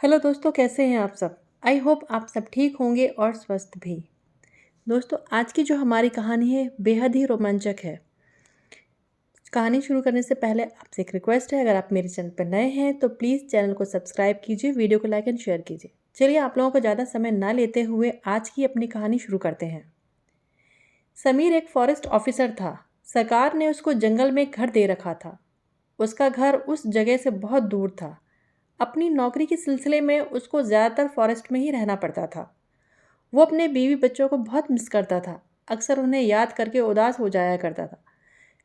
Hello दोस्तों, कैसे हैं आप सब। आई होप आप सब ठीक होंगे और स्वस्थ भी। दोस्तों, आज की जो हमारी कहानी है बेहद ही रोमांचक है। कहानी शुरू करने से पहले आपसे एक रिक्वेस्ट है, अगर आप मेरे चैनल पर नए हैं तो प्लीज़ चैनल को सब्सक्राइब कीजिए, वीडियो को लाइक एंड शेयर कीजिए। चलिए, आप लोगों को ज़्यादा समय ना लेते हुए आज की अपनी कहानी शुरू करते हैं। समीर एक फॉरेस्ट ऑफिसर था। सरकार ने उसको जंगल में घर दे रखा था। उसका घर उस जगह से बहुत दूर था। अपनी नौकरी के सिलसिले में उसको ज़्यादातर फॉरेस्ट में ही रहना पड़ता था। वो अपने बीवी बच्चों को बहुत मिस करता था। अक्सर उन्हें याद करके उदास हो जाया करता था।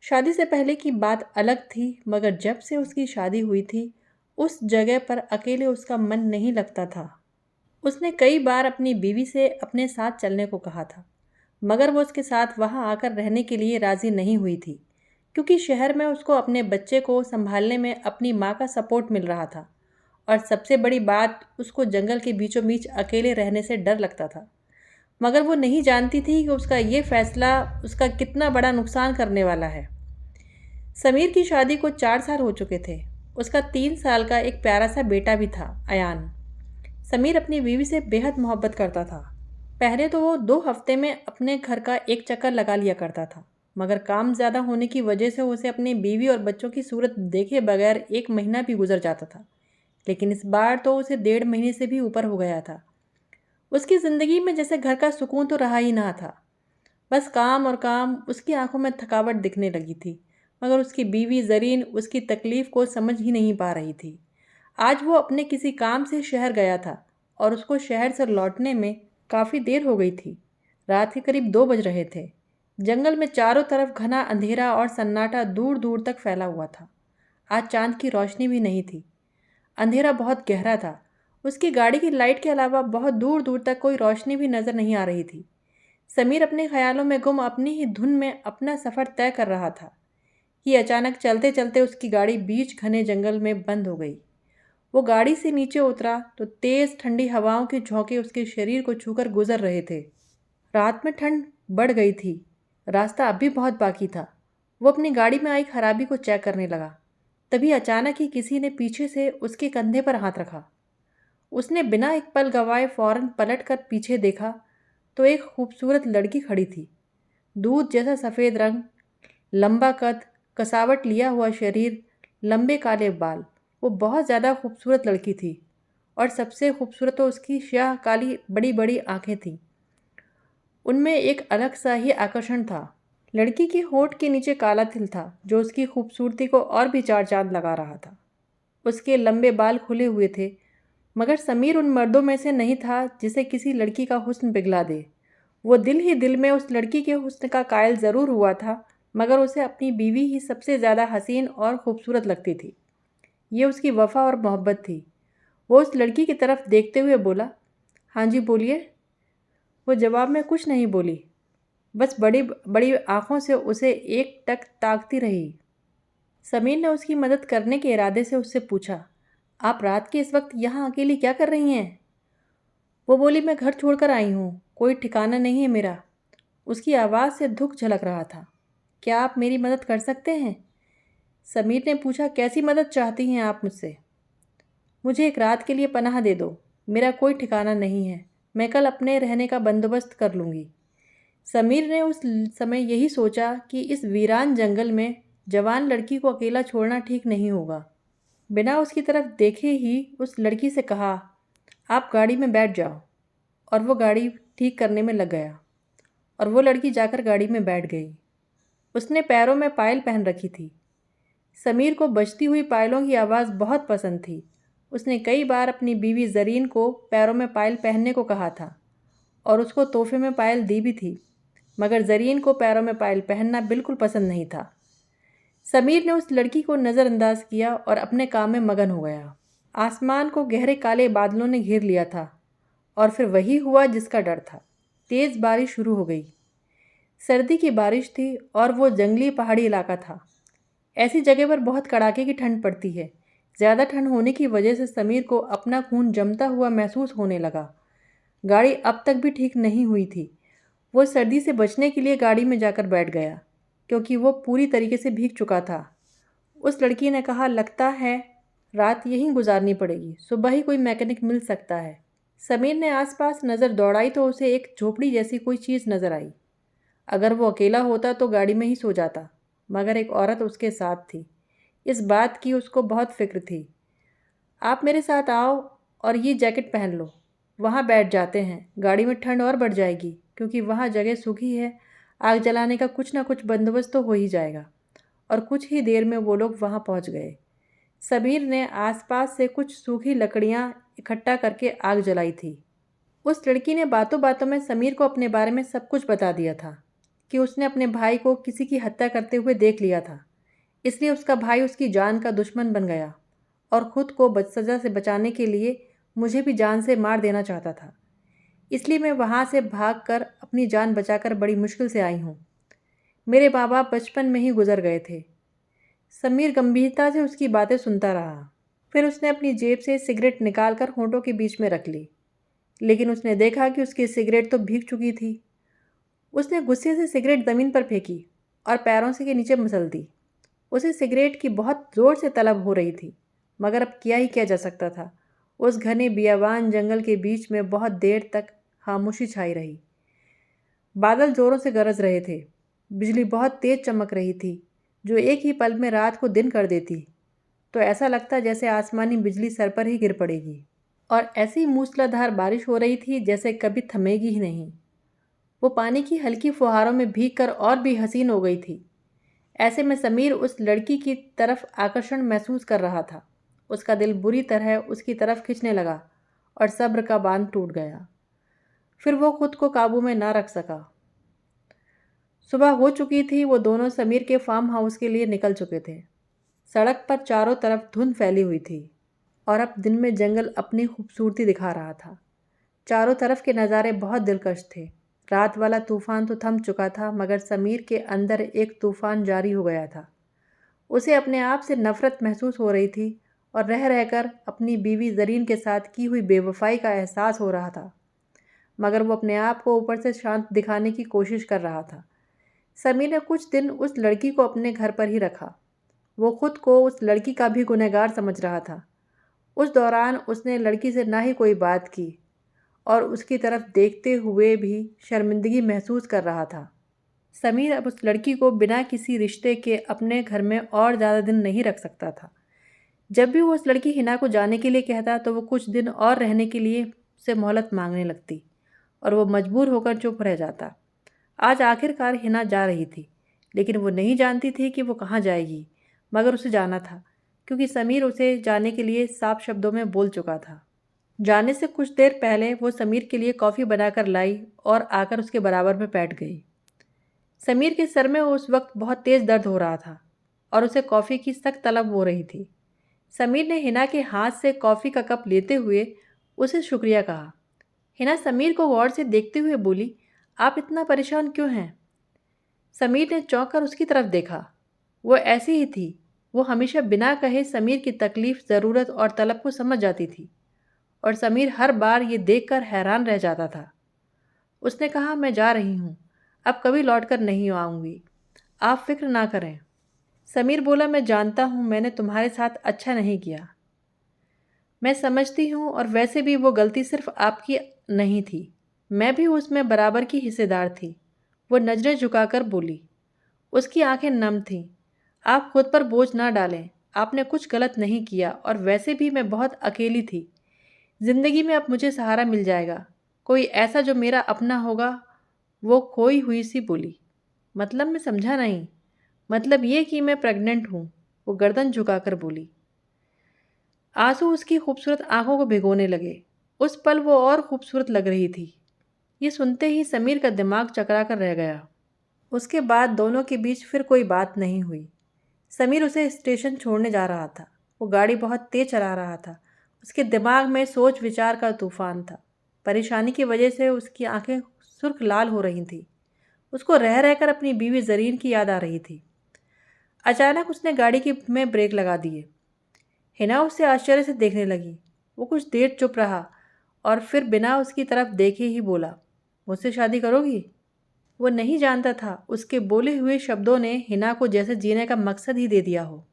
शादी से पहले की बात अलग थी, मगर जब से उसकी शादी हुई थी, उस जगह पर अकेले उसका मन नहीं लगता था। उसने कई बार अपनी बीवी से अपने साथ चलने को कहा था, मगर वो उसके साथ वहाँ आकर रहने के लिए राज़ी नहीं हुई थी, क्योंकि शहर में उसको अपने बच्चे को संभालने में अपनी माँ का सपोर्ट मिल रहा था। और सबसे बड़ी बात, उसको जंगल के बीचों बीच अकेले रहने से डर लगता था। मगर वो नहीं जानती थी कि उसका ये फैसला उसका कितना बड़ा नुकसान करने वाला है। समीर की शादी को 4 साल हो चुके थे। उसका 3 साल का एक प्यारा सा बेटा भी था, अयान। समीर अपनी बीवी से बेहद मोहब्बत करता था। पहले तो वो 2 हफ्ते में अपने घर का एक चक्कर लगा लिया करता था, मगर काम ज़्यादा होने की वजह से उसे अपनी बीवी और बच्चों की सूरत देखे बगैर 1 महीना भी गुजर जाता था। लेकिन इस बार तो उसे 1.5 महीने से भी ऊपर हो गया था। उसकी ज़िंदगी में जैसे घर का सुकून तो रहा ही ना था। बस काम और काम। उसकी आंखों में थकावट दिखने लगी थी, मगर उसकी बीवी ज़रीन उसकी तकलीफ़ को समझ ही नहीं पा रही थी। आज वो अपने किसी काम से शहर गया था और उसको शहर से लौटने में काफ़ी देर हो गई थी। रात के करीब 2 बज रहे थे। जंगल में चारों तरफ घना अंधेरा और सन्नाटा दूर दूर तक फैला हुआ था। आज चांद की रोशनी भी नहीं थी। अंधेरा बहुत गहरा था। उसकी गाड़ी की लाइट के अलावा बहुत दूर दूर तक कोई रोशनी भी नज़र नहीं आ रही थी। समीर अपने ख्यालों में गुम अपनी ही धुन में अपना सफ़र तय कर रहा था कि अचानक चलते चलते उसकी गाड़ी बीच घने जंगल में बंद हो गई। वो गाड़ी से नीचे उतरा तो तेज़ ठंडी हवाओं के झोंके उसके शरीर को छूकर गुजर रहे थे। रात में ठंड बढ़ गई थी। रास्ता अब भी बहुत बाकी था। वो अपनी गाड़ी में आई खराबी को चेक करने लगा। तभी अचानक ही किसी ने पीछे से उसके कंधे पर हाथ रखा। उसने बिना एक पल गंवाए फौरन पलट कर पीछे देखा तो एक खूबसूरत लड़की खड़ी थी। दूध जैसा सफ़ेद रंग, लंबा कद, कसावट लिया हुआ शरीर, लंबे काले बाल। वो बहुत ज़्यादा खूबसूरत लड़की थी और सबसे खूबसूरत तो उसकी स्याह काली बड़ी बड़ी आंखें थीं। उनमें एक अलग सा ही आकर्षण था। लड़की के होठ के नीचे काला तिल था, जो उसकी खूबसूरती को और भी चार चांद लगा रहा था। उसके लंबे बाल खुले हुए थे, मगर समीर उन मर्दों में से नहीं था जिसे किसी लड़की का हुस्न पिघला दे। वो दिल ही दिल में उस लड़की के हुस्न का कायल ज़रूर हुआ था, मगर उसे अपनी बीवी ही सबसे ज़्यादा हसीन और खूबसूरत लगती थी। ये उसकी वफ़ा और मोहब्बत थी। वो उस लड़की की तरफ देखते हुए बोला, हाँ जी बोलिए। वो जवाब में कुछ नहीं बोली, बस बड़ी बड़ी आँखों से उसे एक टक ताकती रही। समीर ने उसकी मदद करने के इरादे से उससे पूछा, आप रात के इस वक्त यहाँ अकेली क्या कर रही हैं? वो बोली, मैं घर छोड़कर आई हूँ, कोई ठिकाना नहीं है मेरा। उसकी आवाज़ से दुख झलक रहा था। क्या आप मेरी मदद कर सकते हैं? समीर ने पूछा, कैसी मदद चाहती हैं आप मुझसे? मुझे एक रात के लिए पनाह दे दो। मेरा कोई ठिकाना नहीं है। मैं कल अपने रहने का बंदोबस्त कर लूँगी। समीर ने उस समय यही सोचा कि इस वीरान जंगल में जवान लड़की को अकेला छोड़ना ठीक नहीं होगा। बिना उसकी तरफ देखे ही उस लड़की से कहा, आप गाड़ी में बैठ जाओ। और वो गाड़ी ठीक करने में लग गया और वो लड़की जाकर गाड़ी में बैठ गई। उसने पैरों में पायल पहन रखी थी। समीर को बजती हुई पायलों की आवाज़ बहुत पसंद थी। उसने कई बार अपनी बीवी ज़रीन को पैरों में पायल पहनने को कहा था और उसको तोहफे में पायल दी भी थी, मगर ज़रीन को पैरों में पायल पहनना बिल्कुल पसंद नहीं था। समीर ने उस लड़की को नज़रअंदाज किया और अपने काम में मगन हो गया। आसमान को गहरे काले बादलों ने घेर लिया था और फिर वही हुआ जिसका डर था। तेज़ बारिश शुरू हो गई। सर्दी की बारिश थी और वो जंगली पहाड़ी इलाका था। ऐसी जगह पर बहुत कड़ाके की ठंड पड़ती है। ज़्यादा ठंड होने की वजह से समीर को अपना खून जमता हुआ महसूस होने लगा। गाड़ी अब तक भी ठीक नहीं हुई थी। वो सर्दी से बचने के लिए गाड़ी में जाकर बैठ गया, क्योंकि वो पूरी तरीके से भीग चुका था। उस लड़की ने कहा, लगता है रात यहीं गुजारनी पड़ेगी, सुबह ही कोई मैकेनिक मिल सकता है। समीर ने आसपास नज़र दौड़ाई तो उसे एक झोपड़ी जैसी कोई चीज़ नज़र आई। अगर वो अकेला होता तो गाड़ी में ही सो जाता, मगर एक औरत उसके साथ थी। इस बात की उसको बहुत फिक्र थी। आप मेरे साथ आओ और ये जैकेट पहन लो, वहाँ बैठ जाते हैं। गाड़ी में ठंड और बढ़ जाएगी क्योंकि वहाँ जगह सूखी है। आग जलाने का कुछ ना कुछ बंदोबस्त तो हो ही जाएगा। और कुछ ही देर में वो लोग वहाँ पहुँच गए। समीर ने आसपास से कुछ सूखी लकड़ियाँ इकट्ठा करके आग जलाई थी। उस लड़की ने बातों बातों में समीर को अपने बारे में सब कुछ बता दिया था कि उसने अपने भाई को किसी की हत्या करते हुए देख लिया था, इसलिए उसका भाई उसकी जान का दुश्मन बन गया और ख़ुद को सज़ा से बचाने के लिए मुझे भी जान से मार देना चाहता था। इसलिए मैं वहाँ से भागकर अपनी जान बचाकर बड़ी मुश्किल से आई हूँ। मेरे माँ बाप बचपन में ही गुजर गए थे। समीर गंभीरता से उसकी बातें सुनता रहा। फिर उसने अपनी जेब से सिगरेट निकालकर होंठों के बीच में रख ली, लेकिन उसने देखा कि उसकी सिगरेट तो भीग चुकी थी। उसने गुस्से से सिगरेट ज़मीन पर फेंकी और पैरों से के नीचे मसल दी। उसे सिगरेट की बहुत ज़ोर से तलब हो रही थी, मगर अब किया ही क्या जा सकता था। उस घने बियाबान जंगल के बीच में बहुत देर तक खामोशी छाई रही। बादल ज़ोरों से गरज रहे थे। बिजली बहुत तेज़ चमक रही थी, जो एक ही पल में रात को दिन कर देती। तो ऐसा लगता जैसे आसमानी बिजली सर पर ही गिर पड़ेगी। और ऐसी मूसलाधार बारिश हो रही थी जैसे कभी थमेगी ही नहीं। वो पानी की हल्की फुहारों में भीगकर और भी हसीन हो गई थी। ऐसे में समीर उस लड़की की तरफ आकर्षण महसूस कर रहा था। उसका दिल बुरी तरह उसकी तरफ खिंचने लगा और सब्र का बांध टूट गया। फिर वो खुद को काबू में ना रख सका। सुबह हो चुकी थी। वो दोनों समीर के फार्म हाउस के लिए निकल चुके थे। सड़क पर चारों तरफ धुंध फैली हुई थी और अब दिन में जंगल अपनी खूबसूरती दिखा रहा था। चारों तरफ के नज़ारे बहुत दिलकश थे। रात वाला तूफ़ान तो थम चुका था, मगर समीर के अंदर एक तूफ़ान जारी हो गया था। उसे अपने आप से नफ़रत महसूस हो रही थी और रह रहकर अपनी बीवी ज़रीन के साथ की हुई बेवफाई का एहसास हो रहा था, मगर वो अपने आप को ऊपर से शांत दिखाने की कोशिश कर रहा था। समीर ने कुछ दिन उस लड़की को अपने घर पर ही रखा। वो खुद को उस लड़की का भी गुनहगार समझ रहा था। उस दौरान उसने लड़की से ना ही कोई बात की और उसकी तरफ देखते हुए भी शर्मिंदगी महसूस कर रहा था। समीर अब उस लड़की को बिना किसी रिश्ते के अपने घर में और ज़्यादा दिन नहीं रख सकता था। जब भी वो उस लड़की हिना को जाने के लिए कहता तो वो कुछ दिन और रहने के लिए उससे मोहलत मांगने लगती और वो मजबूर होकर चुप रह जाता। आज आखिरकार हिना जा रही थी, लेकिन वो नहीं जानती थी कि वो कहाँ जाएगी, मगर उसे जाना था क्योंकि समीर उसे जाने के लिए साफ शब्दों में बोल चुका था। जाने से कुछ देर पहले वो समीर के लिए कॉफ़ी बनाकर लाई और आकर उसके बराबर में बैठ गई। समीर के सर में उस वक्त बहुत तेज़ दर्द हो रहा था और उसे कॉफ़ी की सख्त तलब हो रही थी। समीर ने हिना के हाथ से कॉफ़ी का कप लेते हुए उसे शुक्रिया कहा। हिना समीर को गौर से देखते हुए बोली, आप इतना परेशान क्यों हैं? समीर ने चौंक कर उसकी तरफ देखा। वो ऐसी ही थी। वो हमेशा बिना कहे समीर की तकलीफ़, ज़रूरत और तलब को समझ जाती थी और समीर हर बार ये देखकर हैरान रह जाता था। उसने कहा, मैं जा रही हूँ, अब कभी लौटकर नहीं आऊँगी, आप फ़िक्र ना करें। समीर बोला, मैं जानता हूँ मैंने तुम्हारे साथ अच्छा नहीं किया, मैं समझती हूँ, और वैसे भी वो गलती सिर्फ आपकी नहीं थी, मैं भी उसमें बराबर की हिस्सेदार थी। वो नज़रें झुकाकर बोली। उसकी आंखें नम थीं। आप खुद पर बोझ ना डालें, आपने कुछ गलत नहीं किया और वैसे भी मैं बहुत अकेली थी। ज़िंदगी में अब मुझे सहारा मिल जाएगा, कोई ऐसा जो मेरा अपना होगा। वो खोई हुई सी बोली। मतलब मैं समझा नहीं। मतलब ये कि मैं प्रेग्नेंट हूँ, वो गर्दन झुकाकर बोली। आंसू उसकी खूबसूरत आंखों को भिगोने लगे। उस पल वो और खूबसूरत लग रही थी। ये सुनते ही समीर का दिमाग चकरा कर रह गया। उसके बाद दोनों के बीच फिर कोई बात नहीं हुई। समीर उसे स्टेशन छोड़ने जा रहा था। वो गाड़ी बहुत तेज चला रहा था। उसके दिमाग में सोच विचार का तूफान था। परेशानी की वजह से उसकी आंखें सुर्ख लाल हो रही थीं। उसको रह रहकर अपनी बीवी ज़रीन की याद आ रही थी। अचानक उसने गाड़ी में ब्रेक लगा दिए। हिना उसे आश्चर्य से देखने लगी। वो कुछ देर चुप रहा और फिर बिना उसकी तरफ देखे ही बोला, मुझसे शादी करोगी? वो नहीं जानता था उसके बोले हुए शब्दों ने हिना को जैसे जीने का मकसद ही दे दिया हो।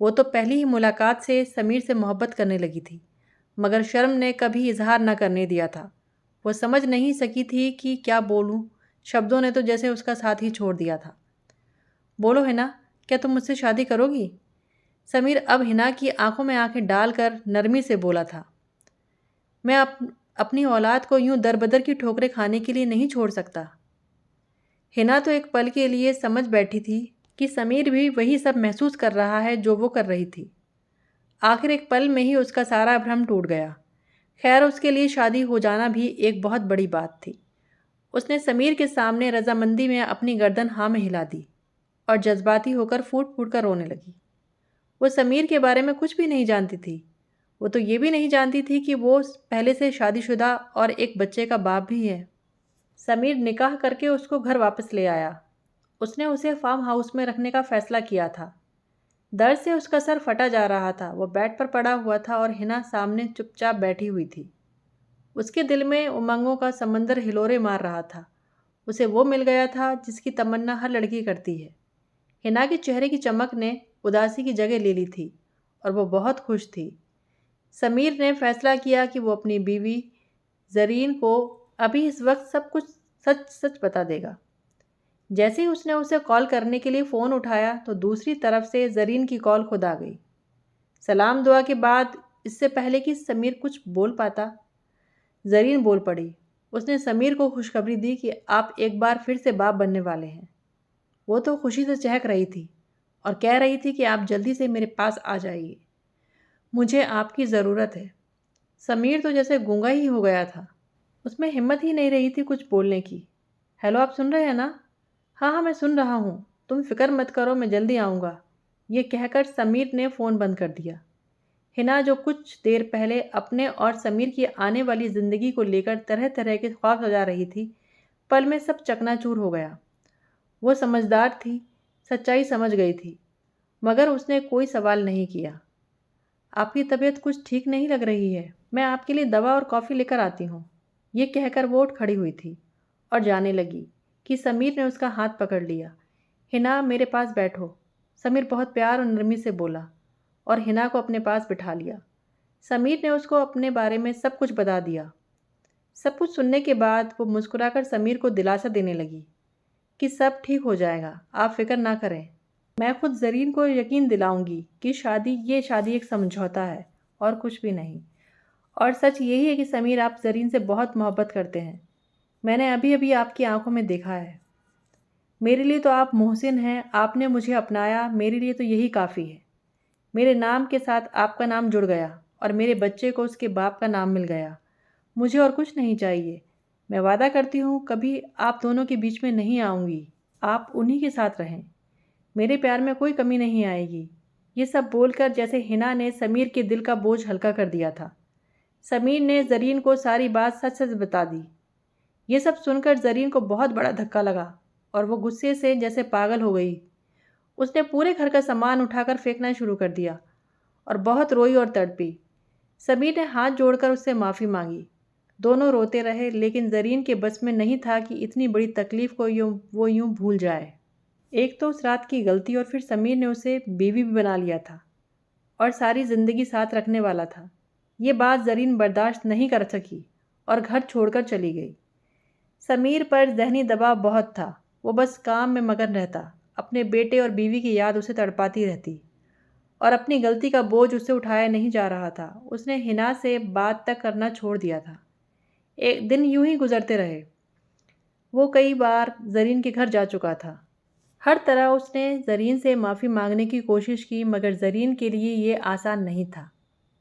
वो तो पहली ही मुलाकात से समीर से मोहब्बत करने लगी थी, मगर शर्म ने कभी इजहार न करने दिया था। वो समझ नहीं सकी थी कि क्या बोलूं। शब्दों ने तो जैसे उसका साथ ही छोड़ दिया था। बोलो हिना, क्या तुम मुझसे शादी करोगी? समीर अब हिना की आंखों में आंखें डालकर नरमी से बोला था। मैं अपनी औलाद को यूं दरबदर की ठोकरें खाने के लिए नहीं छोड़ सकता। हिना तो एक पल के लिए समझ बैठी थी कि समीर भी वही सब महसूस कर रहा है जो वो कर रही थी। आखिर एक पल में ही उसका सारा भ्रम टूट गया। खैर, उसके लिए शादी हो जाना भी एक बहुत बड़ी बात थी। उसने समीर के सामने रजामंदी में अपनी गर्दन हाँ में हिला दी और जज्बाती होकर फूट फूट कर रोने लगी। वो समीर के बारे में कुछ भी नहीं जानती थी। वो तो ये भी नहीं जानती थी कि वो पहले से शादीशुदा और एक बच्चे का बाप भी है। समीर निकाह करके उसको घर वापस ले आया। उसने उसे फार्म हाउस में रखने का फैसला किया था। दर्द से उसका सर फटा जा रहा था। वो बेड पर पड़ा हुआ था और हिना सामने चुपचाप बैठी हुई थी। उसके दिल में उमंगों का समंदर हिलोरे मार रहा था। उसे वो मिल गया था जिसकी तमन्ना हर लड़की करती है। हिना के चेहरे की चमक ने उदासी की जगह ले ली थी और वो बहुत खुश थी। समीर ने फैसला किया कि वो अपनी बीवी जरीन को अभी इस वक्त सब कुछ सच सच बता देगा। जैसे ही उसने उसे कॉल करने के लिए फ़ोन उठाया तो दूसरी तरफ से जरीन की कॉल खुद आ गई। सलाम दुआ के बाद, इससे पहले कि समीर कुछ बोल पाता, जरीन बोल पड़ी। उसने समीर को खुशखबरी दी कि आप एक बार फिर से बाप बनने वाले हैं। वो तो खुशी से चहक रही थी और कह रही थी कि आप जल्दी से मेरे पास आ जाइए, मुझे आपकी ज़रूरत है। समीर तो जैसे गूंगा ही हो गया था। उसमें हिम्मत ही नहीं रही थी कुछ बोलने की। हेलो, आप सुन रहे हैं ना? हाँ हाँ, मैं सुन रहा हूँ। तुम फिक्र मत करो, मैं जल्दी आऊँगा। ये कहकर समीर ने फ़ोन बंद कर दिया। हिना, जो कुछ देर पहले अपने और समीर की आने वाली ज़िंदगी को लेकर तरह तरह के ख्वाब सजा रही थी, पल में सब चकनाचूर हो गया। वो समझदार थी, सच्चाई समझ गई थी, मगर उसने कोई सवाल नहीं किया। आपकी तबीयत कुछ ठीक नहीं लग रही है, मैं आपके लिए दवा और कॉफ़ी लेकर आती हूँ। ये कहकर वो उठ खड़ी हुई थी और जाने लगी कि समीर ने उसका हाथ पकड़ लिया। हिना, मेरे पास बैठो, समीर बहुत प्यार और नरमी से बोला और हिना को अपने पास बिठा लिया। समीर ने उसको अपने बारे में सब कुछ बता दिया। सब कुछ सुनने के बाद वो मुस्कुराकर समीर को दिलासा देने लगी कि सब ठीक हो जाएगा, आप फिक्र ना करें। मैं खुद ज़रीन को यकीन दिलाऊंगी कि ये शादी एक समझौता है और कुछ भी नहीं। और सच यही है कि समीर, आप ज़रीन से बहुत मोहब्बत करते हैं। मैंने अभी अभी आपकी आंखों में देखा है। मेरे लिए तो आप मोहसिन हैं, आपने मुझे अपनाया, मेरे लिए तो यही काफ़ी है। मेरे नाम के साथ आपका नाम जुड़ गया और मेरे बच्चे को उसके बाप का नाम मिल गया। मुझे और कुछ नहीं चाहिए। मैं वादा करती हूँ कभी आप दोनों के बीच में नहीं आऊँगी। आप उन्हीं के साथ रहें। मेरे प्यार में कोई कमी नहीं आएगी। ये सब बोलकर जैसे हिना ने समीर के दिल का बोझ हल्का कर दिया था। समीर ने ज़रीन को सारी बात सच सच बता दी। ये सब सुनकर ज़रीन को बहुत बड़ा धक्का लगा और वो गुस्से से जैसे पागल हो गई। उसने पूरे घर का सामान उठाकर फेंकना शुरू कर दिया और बहुत रोई और तड़पी। समीर ने हाथ जोड़कर उससे माफ़ी मांगी। दोनों रोते रहे, लेकिन ज़रीन के बस में नहीं था कि इतनी बड़ी तकलीफ़ को वो यूं भूल जाए। एक तो उस रात की गलती और फिर समीर ने उसे बीवी भी बना लिया था और सारी ज़िंदगी साथ रखने वाला था। ये बात ज़रीन बर्दाश्त नहीं कर सकी और घर छोड़कर चली गई। समीर पर ज़हनी दबाव बहुत था। वो बस काम में मगन रहता। अपने बेटे और बीवी की याद उसे तड़पाती रहती और अपनी गलती का बोझ उसे उठाया नहीं जा रहा था। उसने हिना से बात तक करना छोड़ दिया था। एक दिन यूं ही गुजरते रहे। वो कई बार ज़रीन के घर जा चुका था। हर तरह उसने ज़रीन से माफ़ी मांगने की कोशिश की, मगर ज़रीन के लिए ये आसान नहीं था।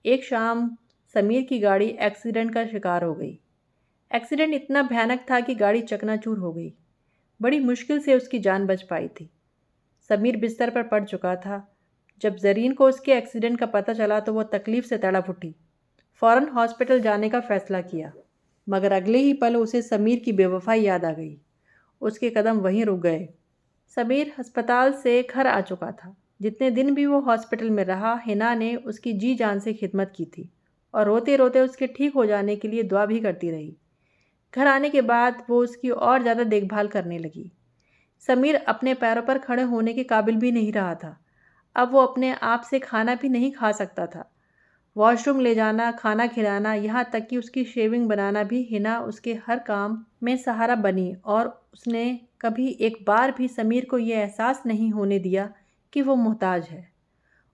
एक शाम समीर की गाड़ी एक्सीडेंट का शिकार हो गई। एक्सीडेंट इतना भयानक था कि गाड़ी चकनाचूर हो गई। बड़ी मुश्किल से उसकी जान बच पाई थी। समीर बिस्तर पर पड़ चुका था। जब ज़रीन को उसके एक्सीडेंट का पता चला तो वो तकलीफ़ से तड़प उठी। फ़ौरन हॉस्पिटल जाने का फ़ैसला किया, मगर अगले ही पल उसे समीर की बेवफ़ाई याद आ गई। उसके कदम वहीं रुक गए। समीर अस्पताल से घर आ चुका था। जितने दिन भी वो हॉस्पिटल में रहा, हिना ने उसकी जी जान से खिदमत की थी और रोते रोते उसके ठीक हो जाने के लिए दुआ भी करती रही। घर आने के बाद वो उसकी और ज़्यादा देखभाल करने लगी। समीर अपने पैरों पर खड़े होने के काबिल भी नहीं रहा था। अब वो अपने आप से खाना भी नहीं खा सकता था। वॉशरूम ले जाना, खाना खिलाना, यहाँ तक कि उसकी शेविंग बनाना भी हिना उसके हर काम में सहारा बनी और उसने कभी एक बार भी समीर को ये एहसास नहीं होने दिया कि वो मोहताज है।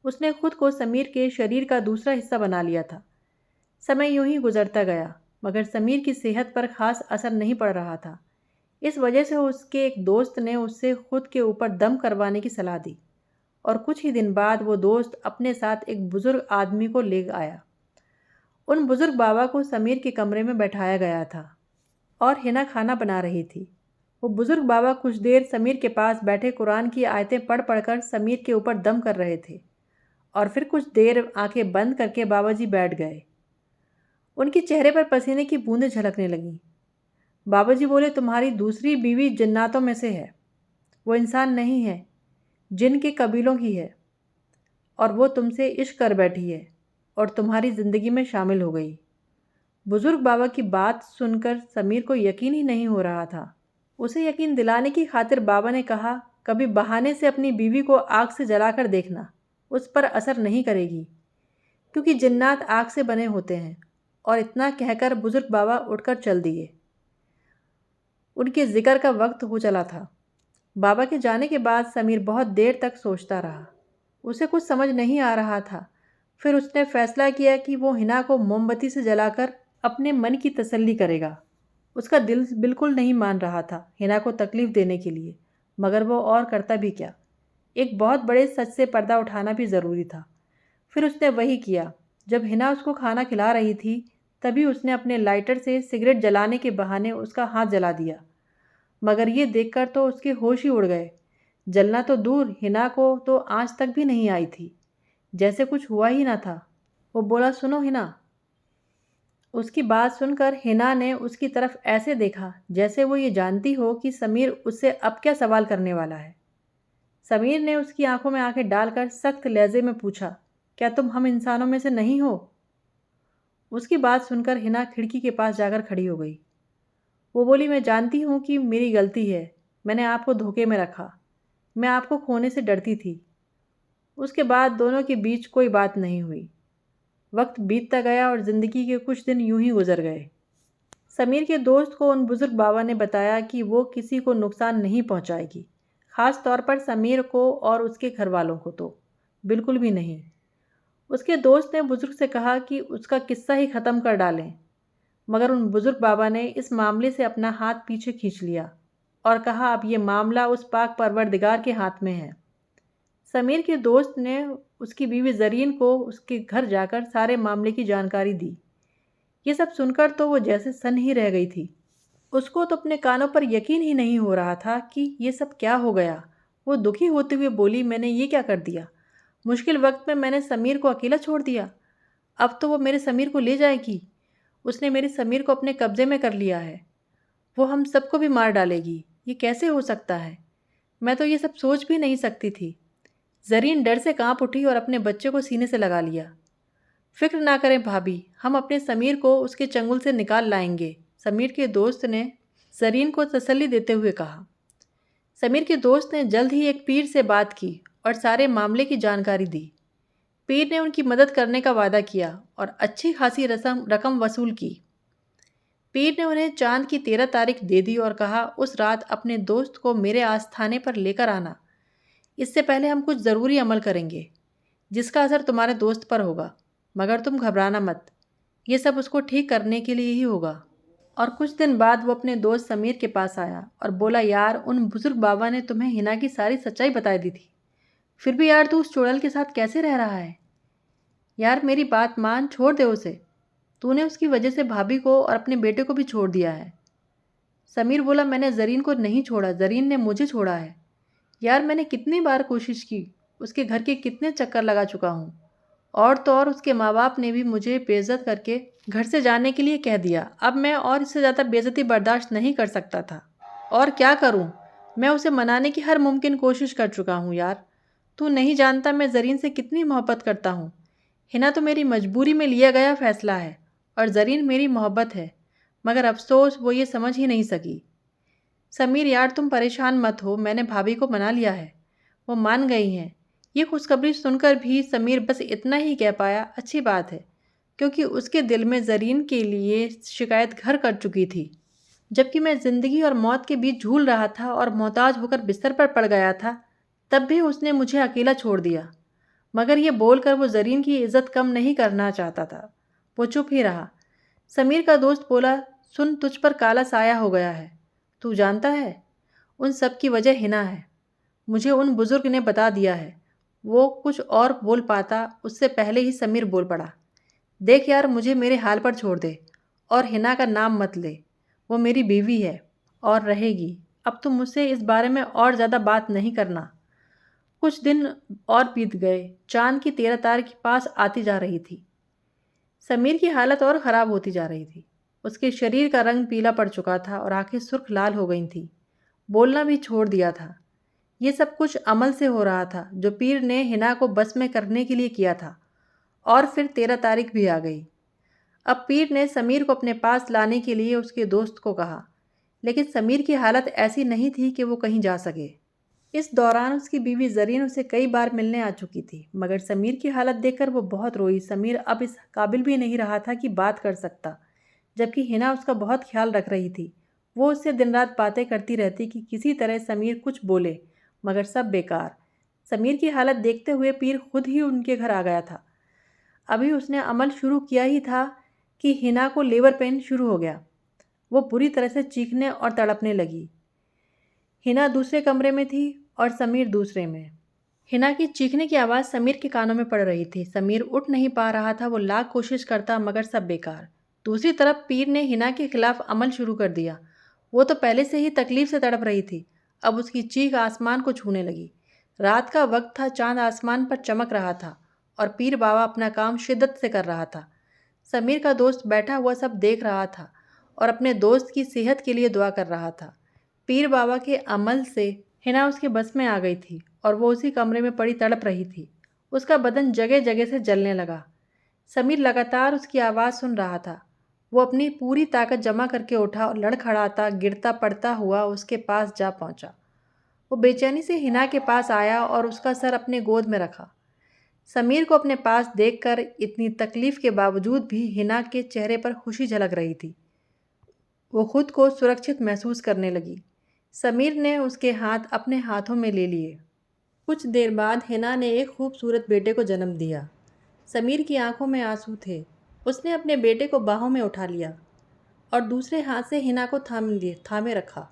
उसने खुद को समीर के शरीर का दूसरा हिस्सा बना लिया था। समय यूं ही गुजरता गया, मगर समीर की सेहत पर खास असर नहीं पड़ रहा था। इस वजह से उसके एक दोस्त ने उससे खुद के ऊपर दम करवाने की सलाह दी और कुछ ही दिन बाद वो दोस्त अपने साथ एक बुजुर्ग आदमी को ले आया। उन बुजुर्ग बाबा को समीर के कमरे में बैठाया गया था और हिना खाना बना रही थी। वो बुजुर्ग बाबा कुछ देर समीर के पास बैठे कुरान की आयतें पढ़ पढ़कर समीर के ऊपर दम कर रहे थे और फिर कुछ देर आंखें बंद करके बाबा जी बैठ गए। उनके चेहरे पर पसीने की बूंदें झलकने लगीं। बाबा जी बोले, तुम्हारी दूसरी बीवी जन्नातों में से है। वो इंसान नहीं है, जिन के कबीलों की है, और वो तुमसे इश्क कर बैठी है और तुम्हारी ज़िंदगी में शामिल हो गई। बुजुर्ग बाबा की बात सुनकर समीर को यकीन ही नहीं हो रहा था। उसे यकीन दिलाने की खातिर बाबा ने कहा, कभी बहाने से अपनी बीवी को आग से जलाकर देखना, उस पर असर नहीं करेगी, क्योंकि जिन्नात आग से बने होते हैं। और इतना कहकर बुजुर्ग बाबा उठकर चल दिए। उनके जिक्र का वक्त हो चला था। बाबा के जाने के बाद समीर बहुत देर तक सोचता रहा। उसे कुछ समझ नहीं आ रहा था। फिर उसने फैसला किया कि वो हिना को मोमबत्ती से जलाकर अपने मन की तसल्ली करेगा। उसका दिल बिल्कुल नहीं मान रहा था हिना को तकलीफ़ देने के लिए, मगर वो और करता भी क्या। एक बहुत बड़े सच से पर्दा उठाना भी ज़रूरी था। फिर उसने वही किया। जब हिना उसको खाना खिला रही थी, तभी उसने अपने लाइटर से सिगरेट जलाने के बहाने उसका हाथ जला दिया। मगर ये देखकर तो उसके होश ही उड़ गए। जलना तो दूर, हिना को तो आँच तक भी नहीं आई थी, जैसे कुछ हुआ ही ना था। वो बोला, सुनो हिना। उसकी बात सुनकर हिना ने उसकी तरफ ऐसे देखा जैसे वो ये जानती हो कि समीर उससे अब क्या सवाल करने वाला है। समीर ने उसकी आंखों में आंखें डालकर सख्त लहजे में पूछा, क्या तुम हम इंसानों में से नहीं हो? उसकी बात सुनकर हिना खिड़की के पास जाकर खड़ी हो गई। वो बोली, मैं जानती हूँ कि मेरी गलती है। मैंने आपको धोखे में रखा। मैं आपको खोने से डरती थी। उसके बाद दोनों के बीच कोई बात नहीं हुई। वक्त बीतता गया और ज़िंदगी के कुछ दिन यूं ही गुजर गए। समीर के दोस्त को उन बुजुर्ग बाबा ने बताया कि वो किसी को नुकसान नहीं पहुंचाएगी, ख़ास तौर पर समीर को और उसके घर वालों को तो बिल्कुल भी नहीं। उसके दोस्त ने बुजुर्ग से कहा कि उसका किस्सा ही ख़त्म कर डालें, मगर उन बुजुर्ग बाबा ने इस मामले से अपना हाथ पीछे खींच लिया और कहा, अब ये मामला उस पाक परवरदिगार के हाथ में है। समीर के दोस्त ने उसकी बीवी ज़रीन को उसके घर जाकर सारे मामले की जानकारी दी। ये सब सुनकर तो वो जैसे सन्न ही रह गई थी। उसको तो अपने कानों पर यकीन ही नहीं हो रहा था कि ये सब क्या हो गया। वो दुखी होते हुए बोली, मैंने ये क्या कर दिया? मुश्किल वक्त में मैंने समीर को अकेला छोड़ दिया। अब तो वो मेरे समीर को ले जाएगी। उसने मेरे समीर को अपने कब्जे में कर लिया है। वो हम सबको भी मार डालेगी। ये कैसे हो सकता है? मैं तो ये सब सोच भी नहीं सकती थी। ज़रीन डर से कांप उठी और अपने बच्चे को सीने से लगा लिया। फिक्र ना करें भाभी, हम अपने समीर को उसके चंगुल से निकाल लाएंगे, समीर के दोस्त ने ज़रीन को तसल्ली देते हुए कहा। समीर के दोस्त ने जल्द ही एक पीर से बात की और सारे मामले की जानकारी दी। पीर ने उनकी मदद करने का वादा किया और अच्छी खासी रकम वसूल की। पीर ने उन्हें चांद की 13 तारीख दे दी और कहा, उस रात अपने दोस्त को मेरे आस्थाने पर लेकर आना। इससे पहले हम कुछ ज़रूरी अमल करेंगे, जिसका असर तुम्हारे दोस्त पर होगा, मगर तुम घबराना मत। ये सब उसको ठीक करने के लिए ही होगा। और कुछ दिन बाद वो अपने दोस्त समीर के पास आया और बोला, यार, उन बुजुर्ग बाबा ने तुम्हें हिना की सारी सच्चाई बता दी थी। फिर भी यार तू उस चुड़ैल के साथ कैसे रह रहा है? यार मेरी बात मान, छोड़ दे उसे। तूने उसकी वजह से भाभी को और अपने बेटे को भी छोड़ दिया है। समीर बोला, मैंने ज़रीन को नहीं छोड़ा, ज़रीन ने मुझे छोड़ा है। यार मैंने कितनी बार कोशिश की, उसके घर के कितने चक्कर लगा चुका हूँ। और तो और उसके माँ बाप ने भी मुझे बेइज्जत करके घर से जाने के लिए कह दिया। अब मैं और इससे ज़्यादा बेइज्जती बर्दाश्त नहीं कर सकता था। और क्या करूँ? मैं उसे मनाने की हर मुमकिन कोशिश कर चुका हूँ। यार तू नहीं जानता मैं ज़रीन से कितनी मोहब्बत करता हूँ। हिना तो मेरी मजबूरी में लिया गया फ़ैसला है और ज़रीन मेरी मोहब्बत है, मगर अफसोस वो ये समझ ही नहीं सकी। समीर यार तुम परेशान मत हो, मैंने भाभी को मना लिया है। वो मान गई हैं। ये खुशखबरी सुनकर भी समीर बस इतना ही कह पाया, अच्छी बात है, क्योंकि उसके दिल में ज़रीन के लिए शिकायत घर कर चुकी थी। जबकि मैं ज़िंदगी और मौत के बीच झूल रहा था और मोहताज होकर बिस्तर पर पड़ गया था, तब भी उसने मुझे अकेला छोड़ दिया। मगर ये बोलकर वो ज़रीन की इज़्ज़त कम नहीं करना चाहता था। वो चुप ही रहा। समीर का दोस्त बोला, सुन, तुझ पर काला साया हो गया है। तू जानता है, उन सब की वजह हिना है। मुझे उन बुज़ुर्ग ने बता दिया है। वो कुछ और बोल पाता उससे पहले ही समीर बोल पड़ा, देख यार, मुझे मेरे हाल पर छोड़ दे और हिना का नाम मत ले। वो मेरी बीवी है और रहेगी। अब तुम मुझसे इस बारे में और ज़्यादा बात नहीं करना। कुछ दिन और बीत गए। चांद की 13 तारीख पास आती जा रही थी। समीर की हालत और ख़राब होती जा रही थी। उसके शरीर का रंग पीला पड़ चुका था और आंखें सुर्ख लाल हो गई थीं। बोलना भी छोड़ दिया था। ये सब कुछ अमल से हो रहा था जो पीर ने हिना को बस में करने के लिए किया था। और फिर 13 तारीख भी आ गई। अब पीर ने समीर को अपने पास लाने के लिए उसके दोस्त को कहा, लेकिन समीर की हालत ऐसी नहीं थी कि वो कहीं जा सके। इस दौरान उसकी बीवी ज़रीन उसे कई बार मिलने आ चुकी थी, मगर समीर की हालत देखकर वो बहुत रोई। समीर अब इस काबिल भी नहीं रहा था कि बात कर सकता, जबकि हिना उसका बहुत ख्याल रख रही थी। वो उससे दिन रात बातें करती रहती कि किसी तरह समीर कुछ बोले, मगर सब बेकार। समीर की हालत देखते हुए पीर खुद ही उनके घर आ गया था। अभी उसने अमल शुरू किया ही था कि हिना को लेबर पेन शुरू हो गया। वो बुरी तरह से चीखने और तड़पने लगी। हिना दूसरे कमरे में थी और समीर दूसरे में। हिना की चीखने की आवाज़ समीर के कानों में पड़ रही थी। समीर उठ नहीं पा रहा था। वो लाख कोशिश करता, मगर सब बेकार। दूसरी तरफ पीर ने हिना के खिलाफ अमल शुरू कर दिया। वो तो पहले से ही तकलीफ से तड़प रही थी। अब उसकी चीख आसमान को छूने लगी। रात का वक्त था, चांद आसमान पर चमक रहा था और पीर बाबा अपना काम शिद्दत से कर रहा था। समीर का दोस्त बैठा हुआ सब देख रहा था और अपने दोस्त की सेहत के लिए दुआ कर रहा था। पीर बाबा के अमल से हिना उसके बस में आ गई थी और वो उसी कमरे में पड़ी तड़प रही थी। उसका बदन जगह जगह से जलने लगा। समीर लगातार उसकी आवाज़ सुन रहा था। वो अपनी पूरी ताकत जमा करके उठा और लड़खड़ाता गिरता पड़ता हुआ उसके पास जा पहुंचा। वो बेचैनी से हिना के पास आया और उसका सर अपने गोद में रखा। समीर को अपने पास देखकर इतनी तकलीफ के बावजूद भी हिना के चेहरे पर खुशी झलक रही थी। वो खुद को सुरक्षित महसूस करने लगी। समीर ने उसके हाथ अपने हाथों में ले लिए। कुछ देर बाद हिना ने एक खूबसूरत बेटे को जन्म दिया। समीर की आंखों में आंसू थे। उसने अपने बेटे को बाहों में उठा लिया और दूसरे हाथ से हिना को थामे रखा।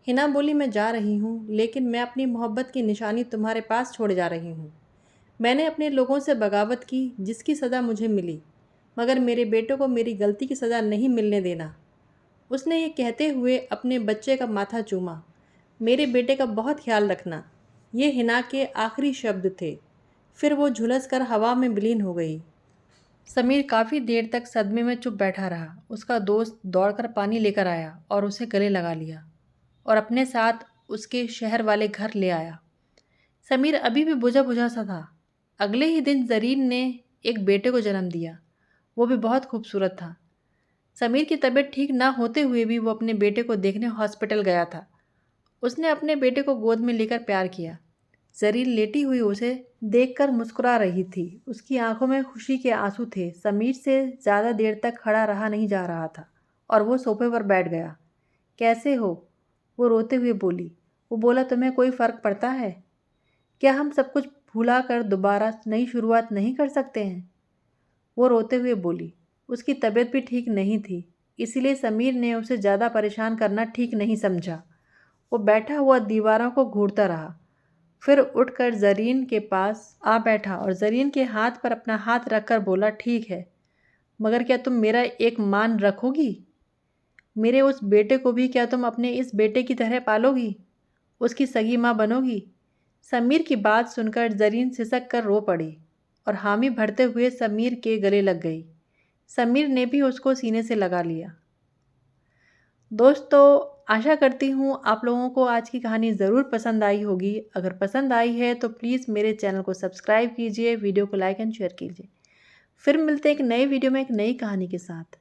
हिना बोली, मैं जा रही हूँ, लेकिन मैं अपनी मोहब्बत की निशानी तुम्हारे पास छोड़ जा रही हूँ। मैंने अपने लोगों से बगावत की, जिसकी सज़ा मुझे मिली, मगर मेरे बेटे को मेरी गलती की सज़ा नहीं मिलने देना। उसने ये कहते हुए अपने बच्चे का माथा चूमा। मेरे बेटे का बहुत ख्याल रखना। ये हिना के आखिरी शब्द थे। फिर वो झुलस कर हवा में विलीन हो गई। समीर काफ़ी देर तक सदमे में चुप बैठा रहा। उसका दोस्त दौड़कर पानी लेकर आया और उसे गले लगा लिया और अपने साथ उसके शहर वाले घर ले आया। समीर अभी भी बुझा बुझा सा था। अगले ही दिन ज़रीन ने एक बेटे को जन्म दिया। वो भी बहुत खूबसूरत था। समीर की तबीयत ठीक ना होते हुए भी वो अपने बेटे को देखने हॉस्पिटल गया था। उसने अपने बेटे को गोद में लेकर प्यार किया। ज़रीन लेटी हुई उसे देखकर मुस्कुरा रही थी। उसकी आंखों में खुशी के आंसू थे। समीर से ज़्यादा देर तक खड़ा रहा नहीं जा रहा था और वो सोफे पर बैठ गया। कैसे हो? वो रोते हुए बोली। वो बोला, तुम्हें कोई फ़र्क पड़ता है क्या? हम सब कुछ भुला कर दोबारा नई शुरुआत नहीं कर सकते हैं? वो रोते हुए बोली। उसकी तबीयत भी ठीक नहीं थी, इसीलिए समीर ने उसे ज़्यादा परेशान करना ठीक नहीं समझा। वो बैठा हुआ दीवारों को घूरता रहा, फिर उठकर ज़रीन के पास आ बैठा और ज़रीन के हाथ पर अपना हाथ रखकर बोला, ठीक है, मगर क्या तुम मेरा एक मान रखोगी? मेरे उस बेटे को भी क्या तुम अपने इस बेटे की तरह पालोगी? उसकी सगी माँ बनोगी? समीर की बात सुनकर ज़रीन सिसक कर रो पड़ी और हामी भरते हुए समीर के गले लग गई। समीर ने भी उसको सीने से लगा लिया। दोस्तों, आशा करती हूँ आप लोगों को आज की कहानी ज़रूर पसंद आई होगी। अगर पसंद आई है तो प्लीज़ मेरे चैनल को सब्सक्राइब कीजिए, वीडियो को लाइक एंड शेयर कीजिए। फिर मिलते हैं एक नए वीडियो में एक नई कहानी के साथ।